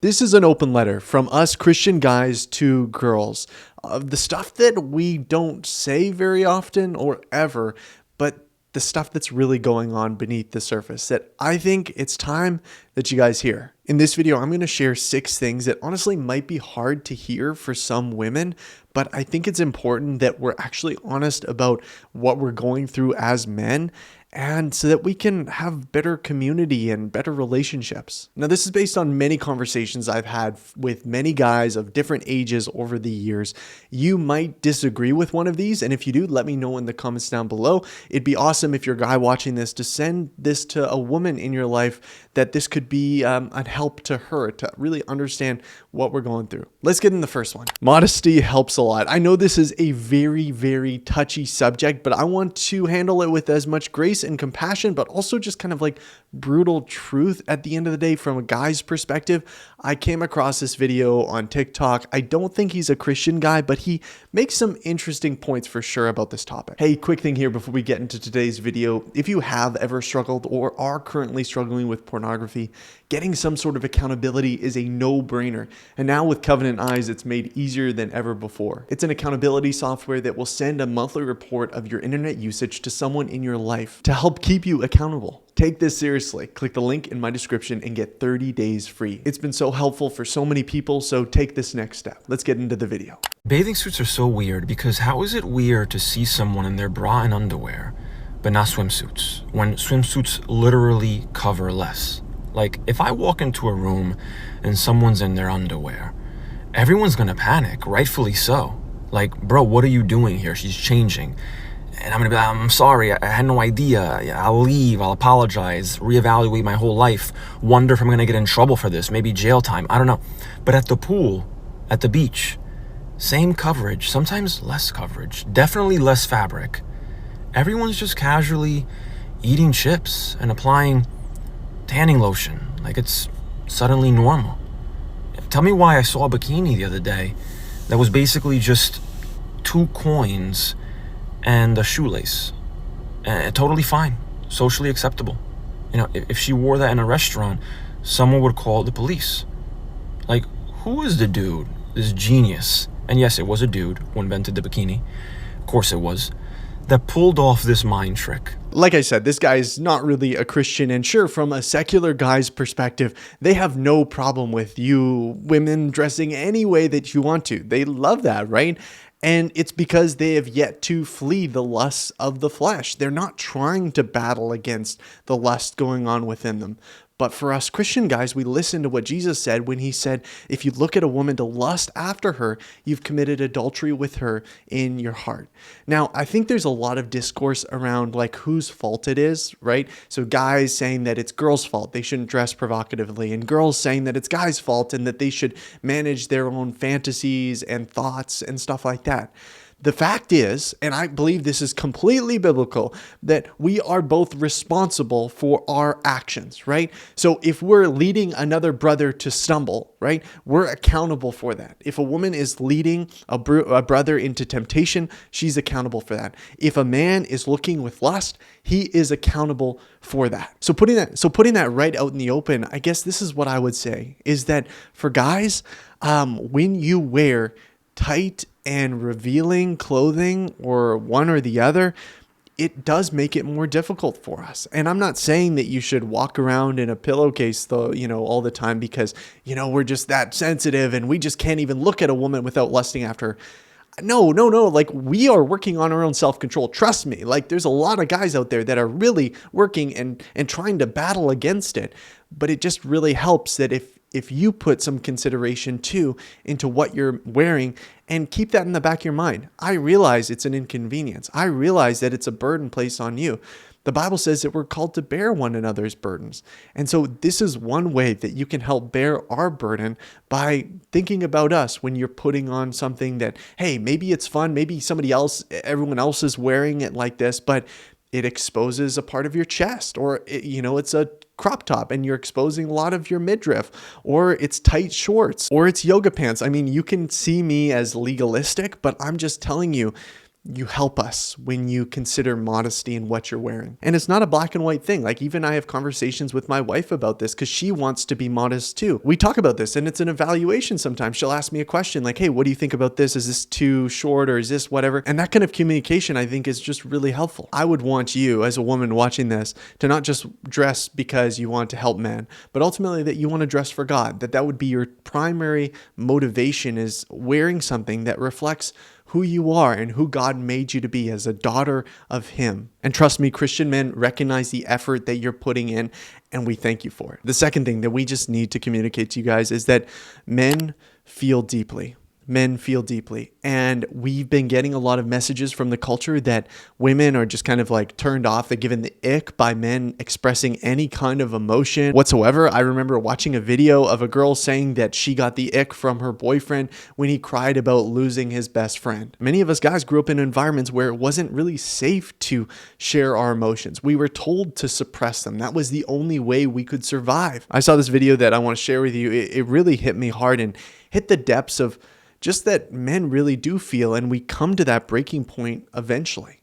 This is an open letter from us Christian guys to girls of the stuff that we don't say very often or ever, but the stuff that's really going on beneath the surface that I think it's time that you guys hear. In this video, I'm going to share 6 things that honestly might be hard to hear for some women, but I think it's important that we're actually honest about what we're going through as men, and so that we can have better community and better relationships. Now, this is based on many conversations I've had with many guys of different ages over the years. You might disagree with one of these, and if you do, let me know in the comments down below. It'd be awesome if you're a guy watching this to send this to a woman in your life, that this could be a help to her to really understand what we're going through. Let's get in the first one. Modesty helps a lot. I know this is a very, very touchy subject, but I want to handle it with as much grace and compassion, but also just kind of like brutal truth at the end of the day from a guy's perspective. I came across this video on TikTok. I don't think he's a Christian guy, but he makes some interesting points for sure about this topic. Hey, quick thing here before we get into today's video. If you have ever struggled or are currently struggling with pornography, getting some sort of accountability is a no-brainer. And now with Covenant Eyes, it's made easier than ever before. It's an accountability software that will send a monthly report of your internet usage to someone in your life to help keep you accountable. Take this seriously. Click the link in my description and get 30 days free. It's been so helpful for so many people, so take this next step. Let's get into the video. Bathing suits are so weird because how is it weird to see someone in their bra and underwear, but not swimsuits, when swimsuits literally cover less? Like, if I walk into a room and someone's in their underwear, everyone's gonna panic, rightfully so. Like, bro, what are you doing here? She's changing. And I'm gonna be like, I'm sorry, I had no idea. I'll leave, I'll apologize, reevaluate my whole life, wonder if I'm gonna get in trouble for this, maybe jail time, I don't know. But at the pool, at the beach, same coverage, sometimes less coverage, definitely less fabric. Everyone's just casually eating chips and applying tanning lotion like it's suddenly normal. Tell me why I saw a bikini the other day that was basically just 2 coins and a shoelace. Totally fine, socially acceptable. You know, if she wore that in a restaurant, someone would call the police. Like, who is the dude, this genius? And yes, it was a dude who invented the bikini. Of course it was. That pulled off this mind trick. Like I said, this guy is not really a Christian, and sure, from a secular guy's perspective, they have no problem with you women dressing any way that you want to. They love that, right? And it's because they have yet to flee the lusts of the flesh. They're not trying to battle against the lust going on within them. But for us Christian guys, we listen to what Jesus said when he said, if you look at a woman to lust after her, you've committed adultery with her in your heart. Now, I think there's a lot of discourse around like whose fault it is, right? So guys saying that it's girls' fault, they shouldn't dress provocatively, and girls saying that it's guys' fault and that they should manage their own fantasies and thoughts and stuff like that. The fact is, and I believe this is completely biblical, that we are both responsible for our actions, right? So if we're leading another brother to stumble, right, we're accountable for that. If a woman is leading a brother into temptation, she's accountable for that. If a man is looking with lust, he is accountable for that. So putting that right out in the open, I guess this is what I would say, is that for guys, when you wear tight and revealing clothing, or one or the other, it does make it more difficult for us. And I'm not saying that you should walk around in a pillowcase though, all the time because, we're just that sensitive and we just can't even look at a woman without lusting after her. No. Like, we are working on our own self-control. Trust me. Like, there's a lot of guys out there that are really working and trying to battle against it. But it just really helps that if you put some consideration too into what you're wearing and keep that in the back of your mind. I realize it's an inconvenience. I realize that it's a burden placed on you. The Bible says that we're called to bear one another's burdens. And so this is one way that you can help bear our burden by thinking about us when you're putting on something that, hey, maybe it's fun, maybe everyone else is wearing it like this, but it exposes a part of your chest, or it's a crop top and you're exposing a lot of your midriff, or it's tight shorts, or it's yoga pants. I mean, you can see me as legalistic, but I'm just telling you, You help us when you consider modesty in what you're wearing. And it's not a black and white thing. Like, even I have conversations with my wife about this because she wants to be modest too. We talk about this and it's an evaluation sometimes. She'll ask me a question like, hey, what do you think about this? Is this too short or is this whatever? And that kind of communication, I think, is just really helpful. I would want you as a woman watching this to not just dress because you want to help men, but ultimately that you want to dress for God, that would be your primary motivation, is wearing something that reflects who you are and who God made you to be as a daughter of Him. And trust me, Christian men recognize the effort that you're putting in, and we thank you for it. The second thing that we just need to communicate to you guys is that men feel deeply. Men feel deeply. And we've been getting a lot of messages from the culture that women are just kind of like turned off. They're given the ick by men expressing any kind of emotion whatsoever. I remember watching a video of a girl saying that she got the ick from her boyfriend when he cried about losing his best friend. Many of us guys grew up in environments where it wasn't really safe to share our emotions. We were told to suppress them. That was the only way we could survive. I saw this video that I want to share with you. It really hit me hard and hit the depths of just that men really do feel, and we come to that breaking point eventually.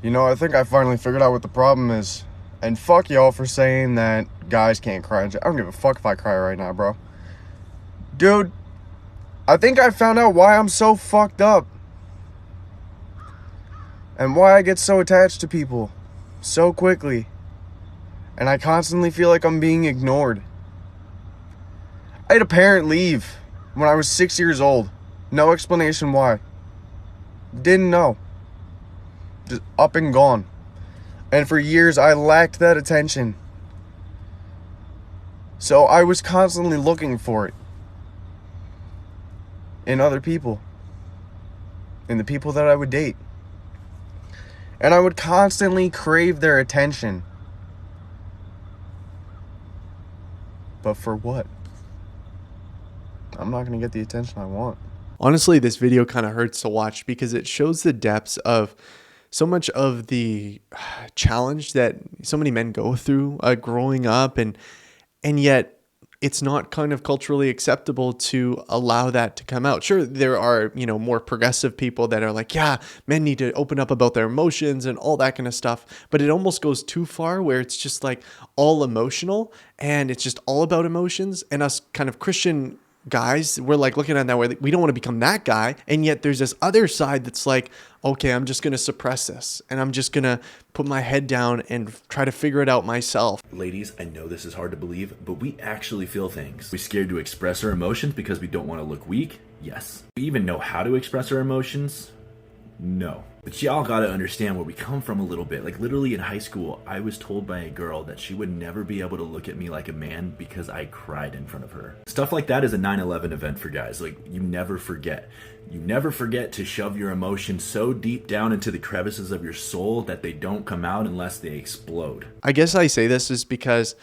You know, I think I finally figured out what the problem is. And fuck y'all for saying that guys can't cry. I don't give a fuck if I cry right now, bro. Dude, I think I found out why I'm so fucked up. And why I get so attached to people so quickly. And I constantly feel like I'm being ignored. I had a parent leave when I was 6 years old. No explanation why. Didn't know. Just up and gone. And for years I lacked that attention. So I was constantly looking for it. In other people. In the people that I would date. And I would constantly crave their attention. But for what? I'm not going to get the attention I want. Honestly, this video kind of hurts to watch because it shows the depths of so much of the challenge that so many men go through growing up, and yet it's not kind of culturally acceptable to allow that to come out. Sure, there are, more progressive people that are like, yeah, men need to open up about their emotions and all that kind of stuff. But it almost goes too far where it's just like all emotional and it's just all about emotions. And us kind of Christian guys, we're like looking at that way, we don't want to become that guy. And yet there's this other side that's like, okay, I'm just going to suppress this and I'm just going to put my head down and try to figure it out myself. Ladies, I know this is hard to believe, but we actually feel things. We're scared to express our emotions because we don't want to look weak? Yes. We even know how to express our emotions? No. But y'all gotta understand where we come from a little bit. Like, literally in high school, I was told by a girl that she would never be able to look at me like a man because I cried in front of her. Stuff like that is a 9/11 event for guys. Like, you never forget. You never forget to shove your emotions so deep down into the crevices of your soul that they don't come out unless they explode. I guess I say this is because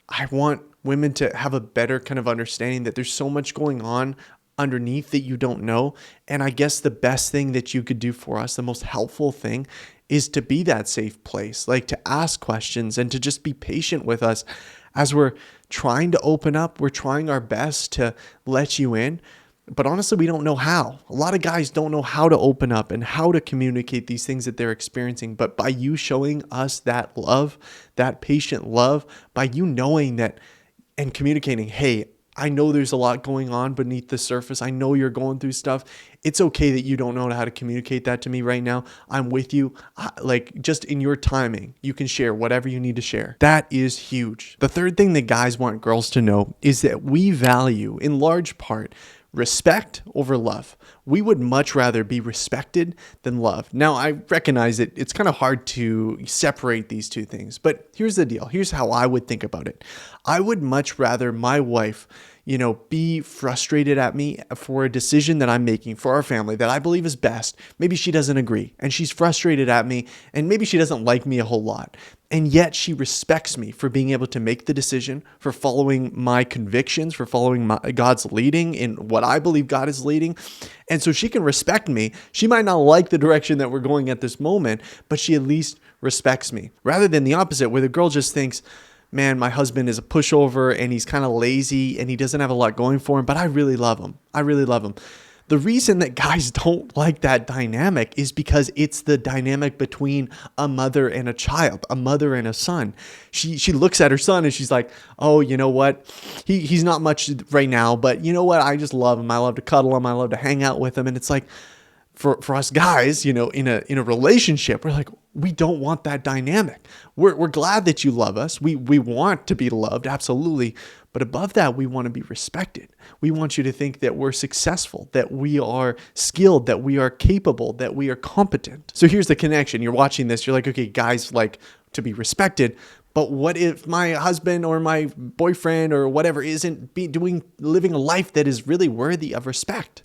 I want women to have a better kind of understanding that there's so much going on underneath that you don't know. And I guess the best thing that you could do for us, the most helpful thing, is to be that safe place, like to ask questions and to just be patient with us as we're trying to open up. We're trying our best to let you in, but honestly, we don't know how. A lot of guys don't know how to open up and how to communicate these things that they're experiencing. But by you showing us that love, that patient love, by you knowing that and communicating, hey, I know there's a lot going on beneath the surface. I know you're going through stuff. It's okay that you don't know how to communicate that to me right now. I'm with you. Like, just in your timing, you can share whatever you need to share. That is huge. The third thing that guys want girls to know is that we value, in large part, respect over love. We would much rather be respected than loved. Now, I recognize that it's kind of hard to separate these two things, but here's the deal. Here's how I would think about it. I would much rather my wife, be frustrated at me for a decision that I'm making for our family that I believe is best. Maybe she doesn't agree and she's frustrated at me, and maybe she doesn't like me a whole lot. And yet she respects me for being able to make the decision, for following my convictions, for following God's leading in what I believe God is leading. And so she can respect me. She might not like the direction that we're going at this moment, but she at least respects me. Rather than the opposite, where the girl just thinks, man, my husband is a pushover and he's kind of lazy and he doesn't have a lot going for him, but I really love him. I really love him. The reason that guys don't like that dynamic is because it's the dynamic between a mother and a child, a mother and a son. She looks at her son and she's like, oh, you know what? He's not much right now, but you know what? I just love him. I love to cuddle him. I love to hang out with him. And it's like, for us guys, in a relationship, we're like, we don't want that dynamic. We're glad that you love us. We want to be loved, absolutely. But above that, we want to be respected. We want you to think that we're successful, that we are skilled, that we are capable, that we are competent. So here's the connection. You're watching this. You're like, okay, guys like to be respected. But what if my husband or my boyfriend or whatever isn't living a life that is really worthy of respect?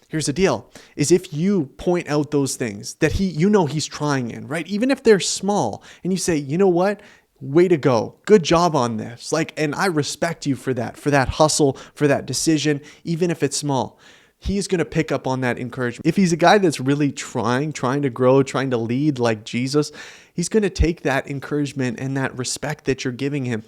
Here's the deal, is if you point out those things that he's trying in, right? Even if they're small, and you say, you know what? Way to go. Good job on this. And I respect you for that hustle, for that decision, even if it's small. He's going to pick up on that encouragement. If he's a guy that's really trying to grow, trying to lead like Jesus, he's going to take that encouragement and that respect that you're giving him,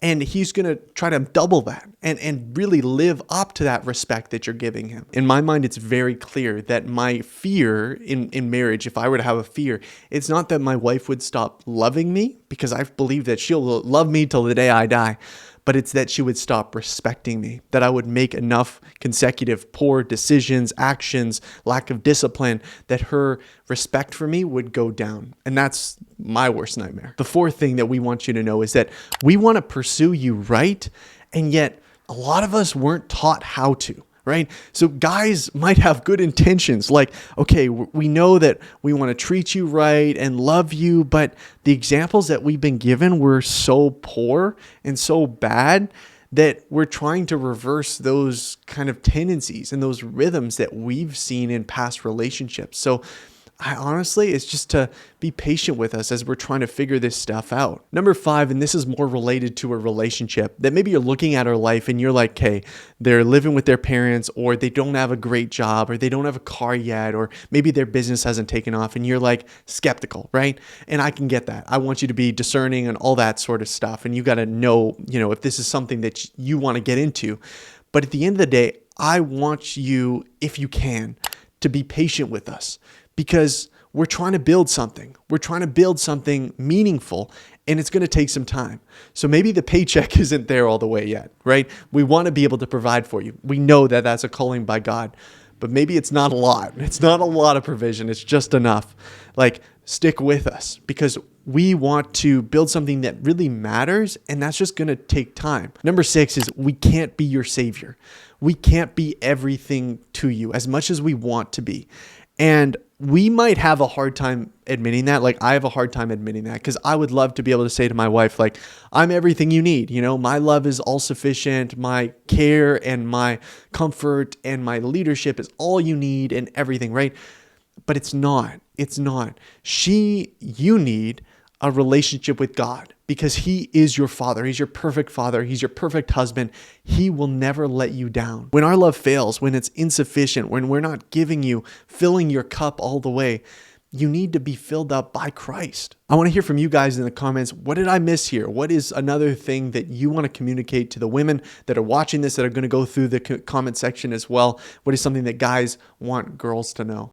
and he's going to try to double that and really live up to that respect that you're giving him. In my mind, it's very clear that my fear in marriage, if I were to have a fear, it's not that my wife would stop loving me, because I believe that she'll love me till the day I die, but it's that she would stop respecting me, that I would make enough consecutive poor decisions, actions, lack of discipline, that her respect for me would go down. And that's my worst nightmare. The fourth thing that we want you to know is that we want to pursue you right, and yet a lot of us weren't taught how to. Right? So guys might have good intentions, like, okay, we know that we want to treat you right and love you, but the examples that we've been given were so poor and so bad that we're trying to reverse those kind of tendencies and those rhythms that we've seen in past relationships. So honestly, it's just to be patient with us as we're trying to figure this stuff out. Number 5, and this is more related to a relationship, that maybe you're looking at our life and you're like, hey, they're living with their parents, or they don't have a great job, or they don't have a car yet, or maybe their business hasn't taken off, and you're like skeptical, right? And I can get that. I want you to be discerning and all that sort of stuff. And you got to know, if this is something that you want to get into. But at the end of the day, I want you, if you can, to be patient with us, because we're trying to build something. We're trying to build something meaningful, and it's going to take some time. So maybe the paycheck isn't there all the way yet, right? We want to be able to provide for you. We know that that's a calling by God, but maybe it's not a lot. It's not a lot of provision. It's just enough. Stick with us, because we want to build something that really matters, and that's just going to take time. Number 6 is we can't be your savior. We can't be everything to you as much as we want to be. And we might have a hard time admitting that. I have a hard time admitting that, because I would love to be able to say to my wife, I'm everything you need. My love is all sufficient. My care and my comfort and my leadership is all you need and everything, right? But it's not. It's not. You need a relationship with God, because he is your father. He's your perfect father. He's your perfect husband. He will never let you down. When our love fails, when it's insufficient, when we're not filling your cup all the way, you need to be filled up by Christ. I want to hear from you guys in the comments. What did I miss here? What is another thing that you want to communicate to the women that are watching this, that are going to go through the comment section as well? What is something that guys want girls to know?